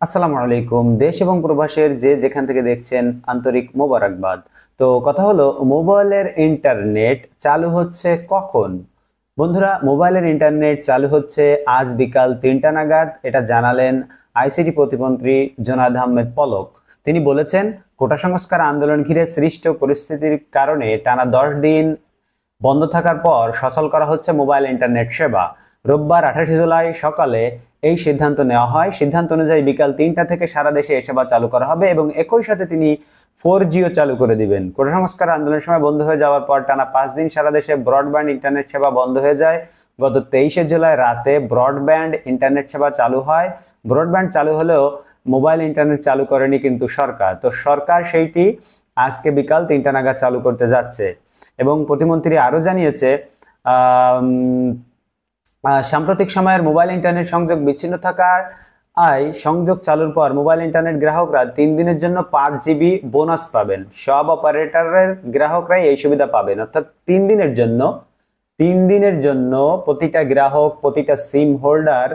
আসসালামু আলাইকুম। দেশ এবং প্রবাসের যে যেখান থেকে দেখছেন আন্তরিক মোবারকবাদ। তো কথা হলো, মোবাইলের ইন্টারনেট চালু হচ্ছে কখন? বন্ধুরা, মোবাইলের ইন্টারনেট চালু হচ্ছে আজ বিকাল ৩টা নাগাদ। এটা জানালেন আইসিটি প্রতিমন্ত্রী জোনায়েদ আহমেদ পলক। তিনি বলেছেন, কোটা সংস্কার আন্দোলন ঘিরে সৃষ্ট পরিস্থিতির কারণে টানা ১০ দিন বন্ধ থাকার পর সচল করা হচ্ছে মোবাইল ইন্টারনেট সেবা। রোববার ২৮ জুলাই সকালে এই সিদ্ধান্ত নেওয়া হয়। সিদ্ধান্ত অনুযায়ী বিকাল ৩টা থেকে সারা দেশে এই সেবা চালু করা হবে এবং একই সাথে তিনি 4Gও চালু করে দিবেন। কোটা সংস্কার আন্দোলনের সময় বন্ধ হয়ে যাওয়ার পর টানা ৫ দিন সারা দেশে ব্রডব্যান্ড ইন্টারনেট সেবা বন্ধ হয়ে যায়। গত ২৩শে জুলাই রাতে ব্রডব্যান্ড ইন্টারনেট সেবা চালু হয়। ব্রডব্যান্ড চালু হলেও মোবাইল ইন্টারনেট চালু করেনি কিন্তু সরকার। তো সরকার সেইটি আজকে বিকাল ৩টা নাগাদ চালু করতে যাচ্ছে। এবং প্রতিমন্ত্রী আরো জানিয়েছে, সাম্প্রতিক সময়ের মোবাইল ইন্টারনেট সংযোগ বিচ্ছিন্ন থাকার সংযোগ চালুর পর মোবাইল ইন্টারনেট গ্রাহকরা ৩ দিনের জন্য 5 GB বোনাস পাবেন। সব অপারেটরের গ্রাহকরাই এই সুবিধা পাবেন, অর্থাৎ 3 দিনের জন্য প্রতিটা গ্রাহক, প্রতিটা সিম হোল্ডার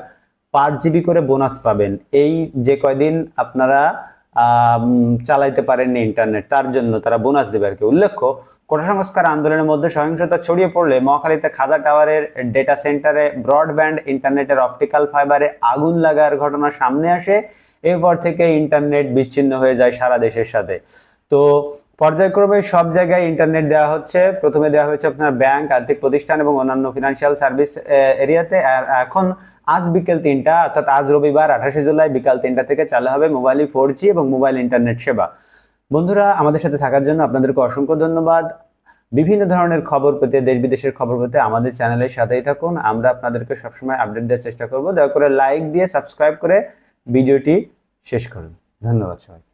5 GB করে বোনাস পাবেন। এই যে কয়দিন আপনারা চালাইতে পারেননি ইন্টারনেট, তার জন্য তারা বোনাস দেবে আর কি। উল্লেখ্য, কোটা সংস্কার আন্দোলনের মধ্যে সহিংসতা ছড়িয়ে পড়লে মহাখালীতে খাজা টাওয়ারের ডেটা সেন্টারে ব্রডব্যান্ড ইন্টারনেটের অপটিক্যাল ফাইবারে আগুন লাগার ঘটনা সামনে আসে। এরপর থেকে ইন্টারনেট বিচ্ছিন্ন হয়ে যায় সারা দেশের সাথে। তো পর্যায়ক্রমে সব জায়গায় ইন্টারনেট দেওয়া হচ্ছে। প্রথমে দেওয়া হয়েছে আপনার ব্যাংক, আর্থিক প্রতিষ্ঠান এবং অন্যান্য ফিনান্সিয়াল সার্ভিস এরিয়াতে। আর এখন আজ বিকেল ৩টা, অর্থাৎ আজ রবিবার ২৮শে জুলাই বিকাল ৩টা থেকে চালু হবে মোবাইল 4G এবং মোবাইল ইন্টারনেট সেবা। বন্ধুরা, আমাদের সাথে থাকার জন্য আপনাদেরকে অসংখ্য ধন্যবাদ। বিভিন্ন ধরনের খবর পেতে, দেশ বিদেশের খবর পেতে আমাদের চ্যানেলের সাথেই থাকুন। আমরা আপনাদেরকে সবসময় আপডেট দেওয়ার চেষ্টা করব। দয়া করে লাইক দিয়ে সাবস্ক্রাইব করে ভিডিওটি শেষ করুন। ধন্যবাদ সবাই।